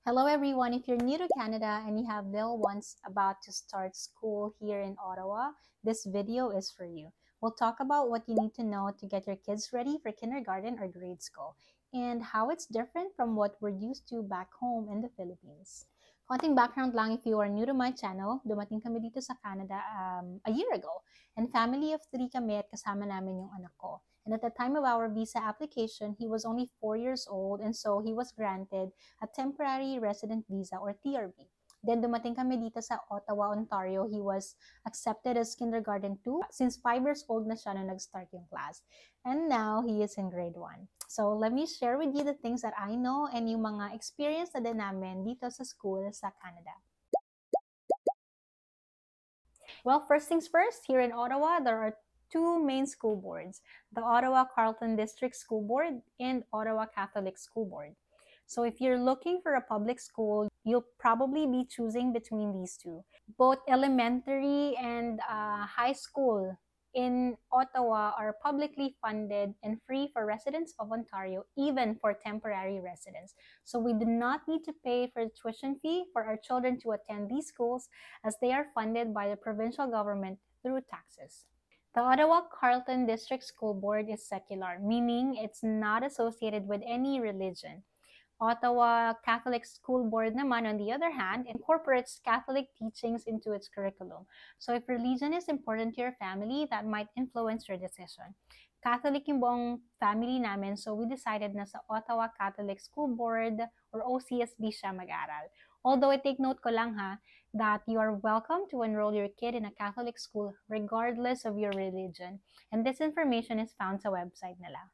Hello everyone, if you're new to Canada and you have little ones about to start school here in Ottawa, this video is for you. We'll talk about what you need to know to get your kids ready for kindergarten or grade school and how it's different from what we're used to back home in the Philippines. Konting background lang if you are new to my channel, dumating kami dito sa Canada a year ago and family of 3 kami at kasama namin yung anak ko. And at the time of our visa application, he was only 4 years old and so he was granted a temporary resident visa or TRV. Then dumating kami dito sa Ottawa, Ontario. He was accepted as kindergarten 2 since 5 years old na siya nung nag-start yung class. And now he is in grade 1. So let me share with you the things that I know and yung mga experience na din namin dito sa school sa Canada. Well, first things first, here in Ottawa, there are two main school boards, the Ottawa Carleton District School Board and Ottawa Catholic School Board. So if you're looking for a public school, you'll probably be choosing between these two. Both elementary and high school in Ottawa are publicly funded and free for residents of Ontario, even for temporary residents. So we do not need to pay for the tuition fee for our children to attend these schools as they are funded by the provincial government through taxes. The Ottawa Carleton District School Board is secular, meaning it's not associated with any religion. Ottawa Catholic School Board naman, on the other hand, incorporates Catholic teachings into its curriculum. So if religion is important to your family, that might influence your decision. Catholic yung buong family namin, so we decided na sa Ottawa Catholic School Board or OCSB siya mag-aral. Although I take note ko lang that you are welcome to enroll your kid in a Catholic school regardless of your religion. And this information is found sa website nila.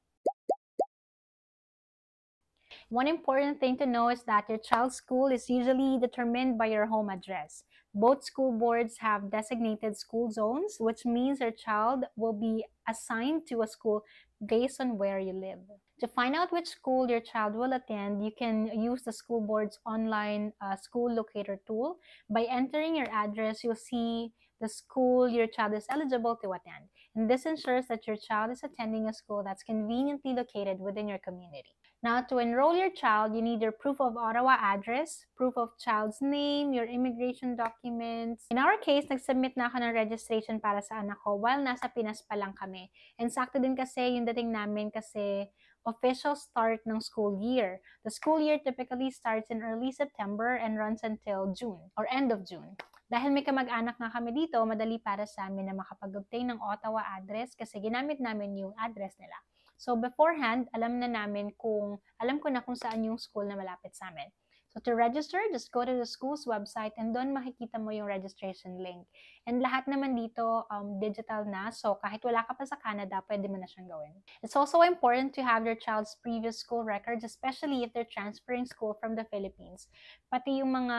One important thing to know is that your child's school is usually determined by your home address. Both school boards have designated school zones, which means your child will be assigned to a school based on where you live. To find out which school your child will attend, you can use the school board's online school locator tool. By entering your address, you'll see the school your child is eligible to attend. And this ensures that your child is attending a school that's conveniently located within your community. Now, to enroll your child, you need your proof of Ottawa address, proof of child's name, your immigration documents. In our case, nag-submit na ako ng registration para sa anak ko while nasa Pinas pa lang kami. And sakto din kasi yung dating namin kasi official start ng school year. The school year typically starts in early September and runs until June or end of June. Dahil may kamag-anak nga kami dito, madali para sa amin na makapag-obtain ng Ottawa address kasi ginamit namin yung address nila. So beforehand, alam ko na kung saan yung school na malapit sa amin. So to register, just go to the school's website and doon makikita mo yung registration link. And lahat naman dito digital na, so kahit wala ka pa sa Canada, pwede mo na siyang gawin. It's also important to have your child's previous school records, especially if they're transferring school from the Philippines. Pati yung mga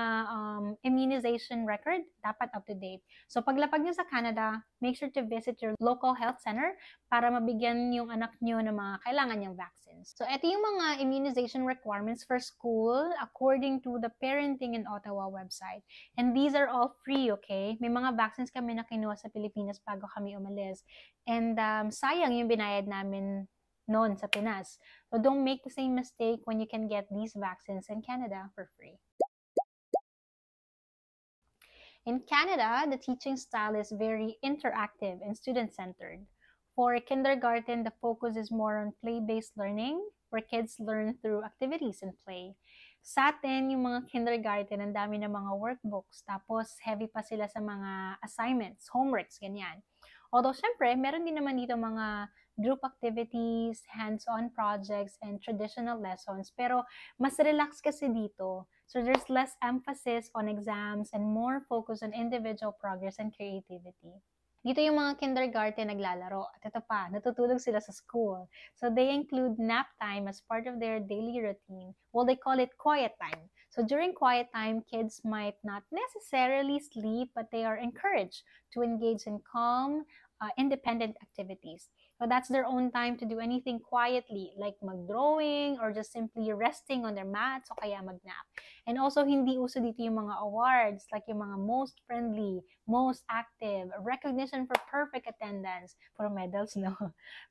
immunization record, dapat up to date. So paglapag nyo sa Canada, make sure to visit your local health center para mabigyan yung anak nyo ng mga kailangan niyang vaccines. So ito yung mga immunization requirements for school according to the Parenting in Ottawa website. And these are all free, okay? May mga vaccines kami na kinuha sa Pilipinas bago kami umalis. And sayang yung binayad namin noon sa Pinas. So don't make the same mistake when you can get these vaccines in Canada for free. In Canada, the teaching style is very interactive and student-centered. For kindergarten, the focus is more on play-based learning, where kids learn through activities and play. Sa atin, yung mga kindergarten, ang dami ng mga workbooks, tapos heavy pa sila sa mga assignments, homeworks, ganyan. Although, syempre, meron din naman dito mga group activities, hands-on projects, and traditional lessons. Pero, mas relax kasi dito. So, there's less emphasis on exams and more focus on individual progress and creativity. Dito yung mga kindergarten naglalaro. At ito pa, natutulog sila sa school. So they include nap time as part of their daily routine. Well, they call it quiet time. So during quiet time, kids might not necessarily sleep, but they are encouraged to engage in calm, independent activities. So that's their own time to do anything quietly, like mag-drawing or just simply resting on their mats o kaya mag-nap. And also, hindi uso dito yung mga awards, like yung mga most friendly, most active, recognition for perfect attendance, for medals, no?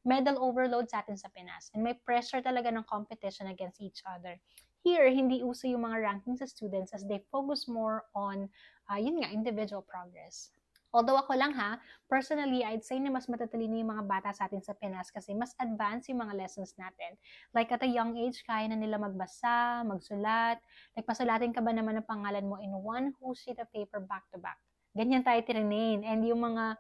Medal overload sa atin sa Pinas. And may pressure talaga ng competition against each other. here, hindi uso yung mga rankings sa students as they focus more on, yun nga, individual progress. Although ako lang ha, personally, I'd say na mas matatalino yung mga bata sa atin sa Pinas kasi mas advanced yung mga lessons natin. Like at a young age, kaya na nila magbasa, magsulat. Like pasulatin ka ba naman ang pangalan mo in one whole sheet of paper back to back? Ganyan tayo tinanin. And yung mga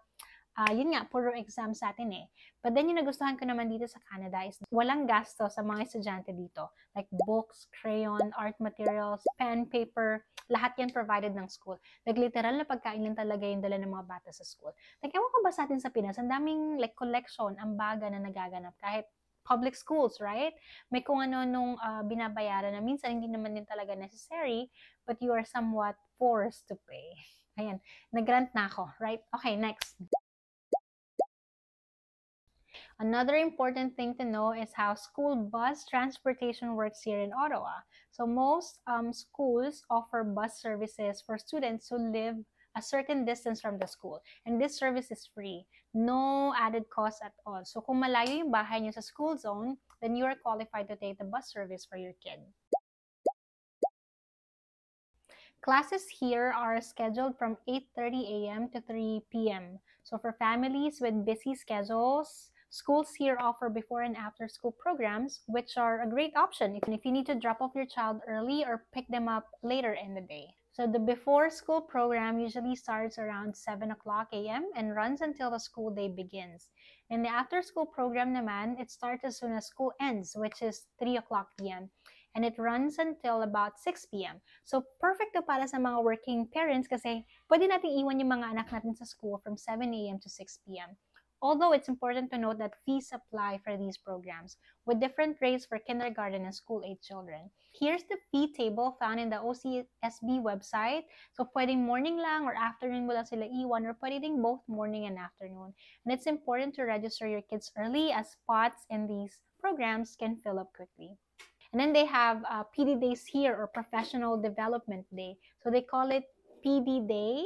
yun nga, puro exam sa atin eh. But then yung nagustuhan ko naman dito sa Canada is walang gasto sa mga estudyante dito. Like books, crayon, art materials, pen, paper, lahat yan provided ng school. Like literal na pagkain lang talaga yung dala ng mga bata sa school. Like ewan ko ba sa atin sa Pinas, ang daming like collection, ambaga na nagaganap kahit public schools, right? May kung ano nung binabayaran na minsan hindi naman din talaga necessary, but you are somewhat forced to pay. Ayan, nag-rant na ako, right? Okay, next. Another important thing to know is how school bus transportation works here in Ottawa. So most schools offer bus services for students who live a certain distance from the school. And this service is free. No added cost at all. So kung malayo yung bahay niyo sa school zone, then you are qualified to take the bus service for your kid. Classes here are scheduled from 8:30 a.m. to 3 p.m. So for families with busy schedules, schools here offer before and after school programs, which are a great option if you need to drop off your child early or pick them up later in the day. So the before school program usually starts around 7 o'clock a.m. and runs until the school day begins. And the after school program naman, it starts as soon as school ends, which is 3 o'clock p.m. And it runs until about 6 p.m. So, perfect to para sa mga working parents kasi pwede natin iwan yung mga anak natin sa school from 7 a.m. to 6 p.m. Although it's important to note that fees apply for these programs with different rates for kindergarten and school-age children. Here's the fee table found in the OCSB website. So, pwedeng morning lang or afternoon mo lang sila iwan or pwede ding both morning and afternoon. And it's important to register your kids early as spots in these programs can fill up quickly. And then they have PD days here or professional development day. So they call it PD day.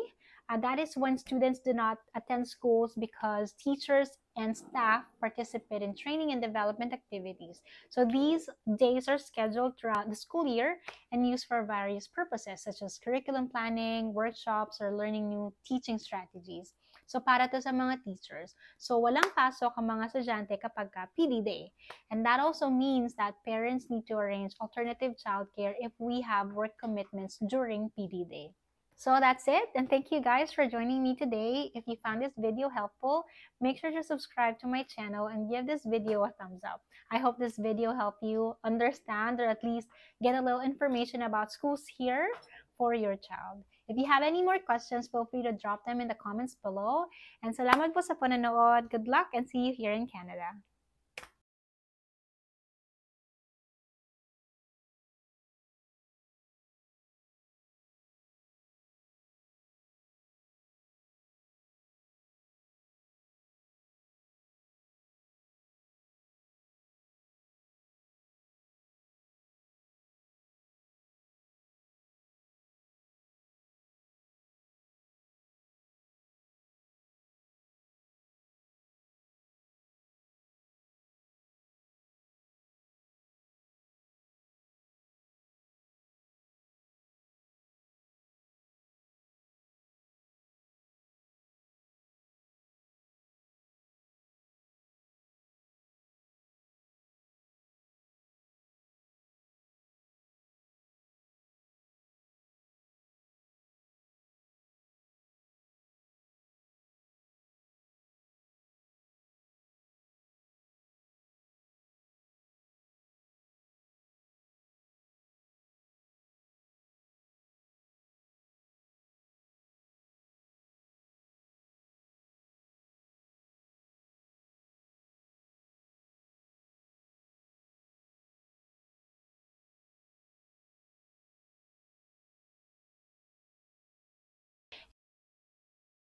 That is when students do not attend schools because teachers and staff participate in training and development activities. So these days are scheduled throughout the school year and used for various purposes such as curriculum planning, workshops, or learning new teaching strategies. So para to sa mga teachers. So walang pasok ang mga estudyante kapag PD day. And that also means that parents need to arrange alternative childcare if we have work commitments during PD day. So that's it, and thank you guys for joining me today. If you found this video helpful, make sure to subscribe to my channel and give this video a thumbs up. I hope this video helped you understand or at least get a little information about schools here for your child. If you have any more questions, feel free to drop them in the comments below. And salamat po sa panonood. Good luck and see you here in Canada.